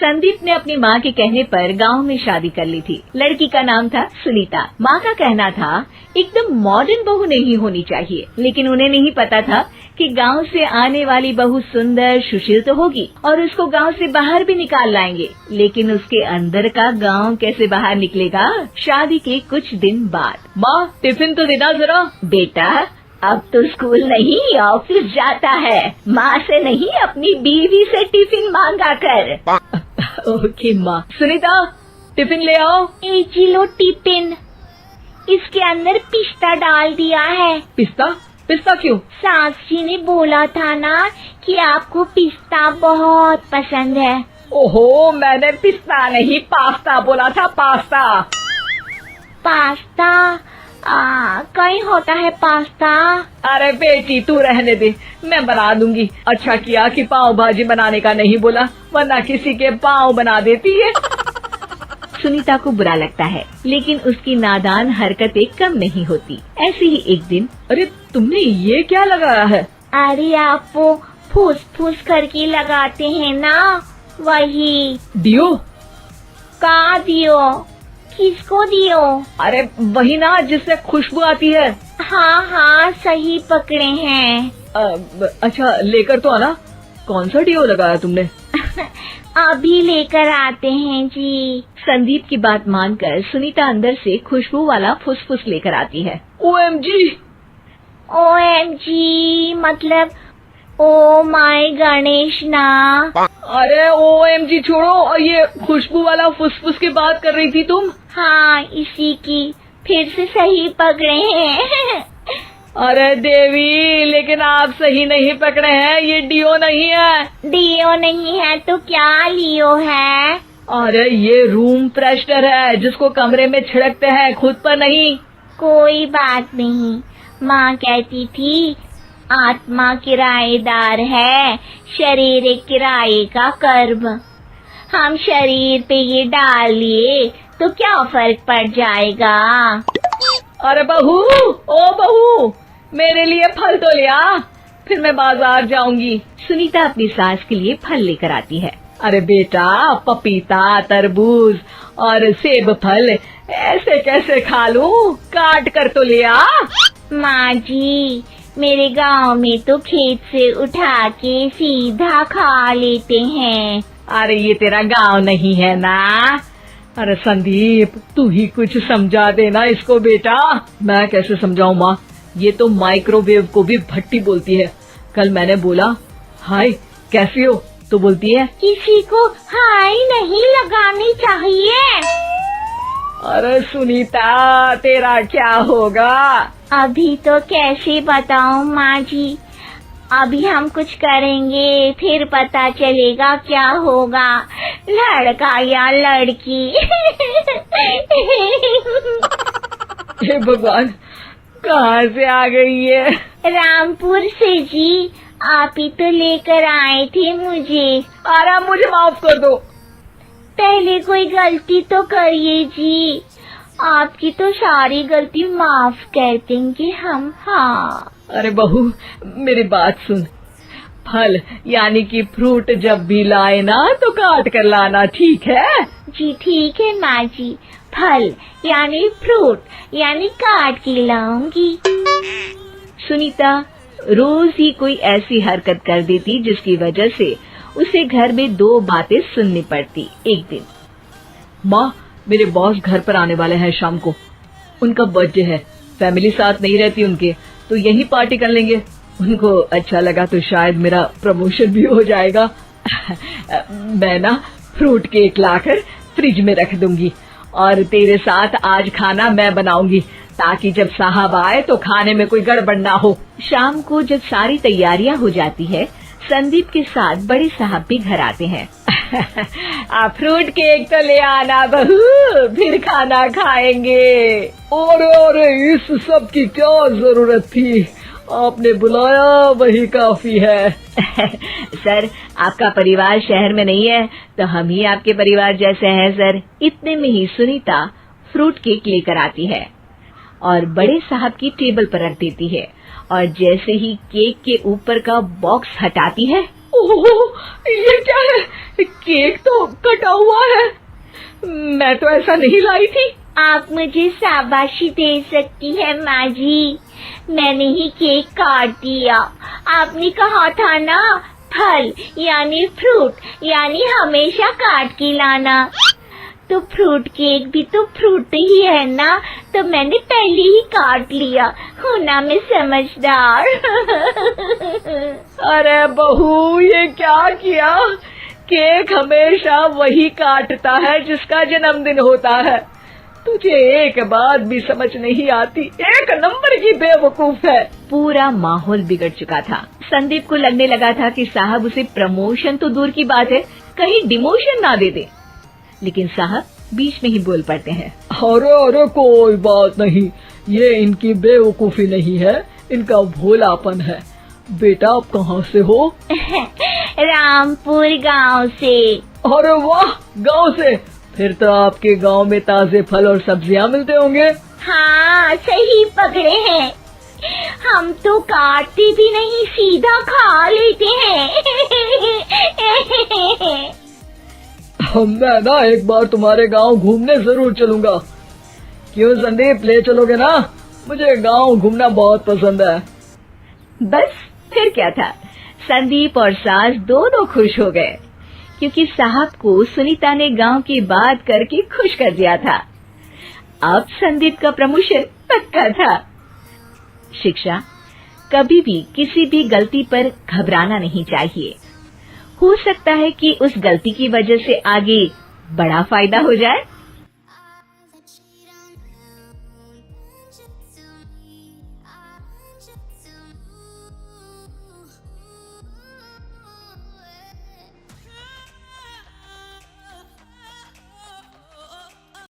संदीप ने अपनी माँ के कहने पर गांव में शादी कर ली थी। लड़की का नाम था सुनीता। माँ का कहना था एकदम मॉडर्न बहू नहीं होनी चाहिए, लेकिन उन्हें नहीं पता था कि गांव से आने वाली बहू सुंदर सुशील तो होगी और उसको गांव से बाहर भी निकाल लाएंगे, लेकिन उसके अंदर का गांव कैसे बाहर निकलेगा। शादी के कुछ दिन बाद, माँ टिफिन तो देना जरा। बेटा अब तो स्कूल नहीं ऑफिस जाता है, माँ से नहीं अपनी बीवी से टिफिन मांगा कर। ओके माँ। सुनीता टिफिन ले आओ। जी लो टिफिन, इसके अंदर पिस्ता डाल दिया है। पिस्ता? पिस्ता क्यों? सास जी ने बोला था ना कि आपको पिस्ता बहुत पसंद है। ओहो, मैंने पिस्ता नहीं पास्ता बोला था, पास्ता। पास्ता? कहीं होता है पास्ता? अरे बेटी तू रहने दे, मैं बना दूंगी। अच्छा किया कि पाव भाजी बनाने का नहीं बोला, वरना किसी के पाव बना देती है। सुनीता को बुरा लगता है, लेकिन उसकी नादान हरकतें कम नहीं होती। ऐसे ही एक दिन, अरे तुमने ये क्या लगाया है? अरे आप वो फूस फूस करके लगाते हैं ना, वही। दियो? का दियो? किसको दियो? अरे वही ना जिससे खुशबू आती है। हाँ सही पकड़े हैं। अच्छा लेकर तो आना। कौन सा डियो लगाया तुमने? अभी लेकर आते हैं जी। संदीप की बात मानकर सुनीता अंदर से खुशबू वाला फुसफुस लेकर आती है। OMG! OMG मतलब ओ माय गणेश ना। अरे OMG छोड़ो, और ये खुशबू वाला फुसफुस की बात कर रही थी तुम? हाँ इसी की, फिर से सही पकड़े हैं। अरे देवी, लेकिन आप सही नहीं पकड़े हैं, ये डियो नहीं है। डियो नहीं है तो क्या लियो है? अरे ये रूम फ्रेशनर है, जिसको कमरे में छिड़कते हैं, खुद पर नहीं। कोई बात नहीं, माँ कहती थी आत्मा किराएदार है, शरीर एक किराए का कर्म। हम शरीर पे ये डाल लिए तो क्या फर्क पड़ जाएगा। अरे बहू, ओ बहू, मेरे लिए फल तो ले आ, फिर मैं बाजार जाऊंगी। सुनीता अपनी सास के लिए फल लेकर आती है। अरे बेटा, पपीता, तरबूज और सेब फल ऐसे कैसे खा लूं, काट कर तो ले आ। माँ जी, मेरे गांव में तो खेत से उठा के सीधा खा लेते हैं। अरे ये तेरा गांव नहीं है ना। अरे संदीप, तू ही कुछ समझा देना इसको बेटा। मैं कैसे समझाऊं माँ, ये तो माइक्रोवेव को भी भट्टी बोलती है। कल मैंने बोला हाय कैसी हो, तो बोलती है किसी को हाय नहीं लगानी चाहिए। अरे सुनीता, तेरा क्या होगा? अभी तो कैसे बताऊं माँ जी, अभी हम कुछ करेंगे फिर पता चलेगा क्या होगा, लड़का या लड़की। हे भगवान, कहाँ से आ गई ये? रामपुर से जी, आप ही तो लेकर आए थे मुझे। अरे मुझे माफ कर दो। पहले कोई गलती तो करिए जी, आपकी तो सारी गलती माफ कर देंगे हम। हाँ अरे बहू, मेरी बात सुन। फल यानी कि फ्रूट जब भी लाए ना तो काट कर लाना, ठीक है? जी ठीक है माँ जी, फल यानी फ्रूट यानी काट के लाऊंगी। सुनीता रोज ही कोई ऐसी हरकत कर देती जिसकी वजह से उसे घर में दो बातें सुननी पड़ती। एक दिन, माँ मेरे बॉस घर पर आने वाले हैं शाम को, उनका बर्थडे है, फैमिली साथ नहीं रहती उनके, तो यही पार्टी कर लेंगे। उनको अच्छा लगा तो शायद मेरा प्रमोशन भी हो जाएगा। मैं ना फ्रूट केक लाकर फ्रिज में रख दूंगी और तेरे साथ आज खाना मैं बनाऊंगी, ताकि जब साहब आए तो खाने में कोई गड़बड़ ना हो। शाम को जब सारी तैयारियां हो जाती है, संदीप के साथ बड़े साहब भी घर आते हैं। आप फ्रूट केक तो ले आना बहू, फिर खाना खाएंगे। और इस सब की क्या जरूरत थी, आपने बुलाया वही काफी है। सर आपका परिवार शहर में नहीं है तो हम ही आपके परिवार जैसे हैं सर। इतने में ही सुनीता फ्रूट केक लेकर आती है और बड़े साहब की टेबल पर रख देती है, और जैसे ही केक के ऊपर का बॉक्स हटाती है, ओह, ये क्या है? केक तो कटा हुआ है। मैं तो ऐसा नहीं लाई थी। आप मुझे शाबाशी दे सकती है माँ जी, मैंने ही केक काट दिया। आपने कहा था ना, फल यानी फ्रूट यानी हमेशा काट के लाना। तो फ्रूट केक भी तो फ्रूट ही है ना, तो मैंने पहले ही काट लिया। हूँ ना मैं समझदार। अरे बहू, ये क्या किया? केक हमेशा वही काटता है जिसका जन्मदिन होता है। तुझे एक बात भी समझ नहीं आती, एक नंबर की बेवकूफ है। पूरा माहौल बिगड़ चुका था। संदीप को लगने लगा था कि साहब उसे प्रमोशन तो दूर की बात है, कहीं डिमोशन ना दे दे। लेकिन साहब बीच में ही बोल पड़ते हैं। अरे अरे, कोई बात नहीं, ये इनकी बेवकूफी नहीं है, इनका भोलापन है। बेटा, आप कहाँ से हो? रामपुर गांव से। अरे वाह, गांव से? फिर तो आपके गांव में ताजे फल और सब्जियां मिलते होंगे। हाँ, सही पकड़े हैं। हम तो काटते भी नहीं, सीधा खा लेते हैं। मैं ना एक बार तुम्हारे गांव घूमने जरूर चलूंगा। क्यों संदीप, ले चलोगे ना? मुझे गांव घूमना बहुत पसंद है। बस फिर क्या था, संदीप और सास दोनों खुश हो गए, क्योंकि साहब को सुनीता ने गांव की बात करके खुश कर दिया था। अब संदीप का प्रमोशन पक्का था। शिक्षा, कभी भी किसी भी गलती पर घबराना नहीं चाहिए। हो सकता है कि उस गलती की वजह से आगे बड़ा फायदा हो जाए।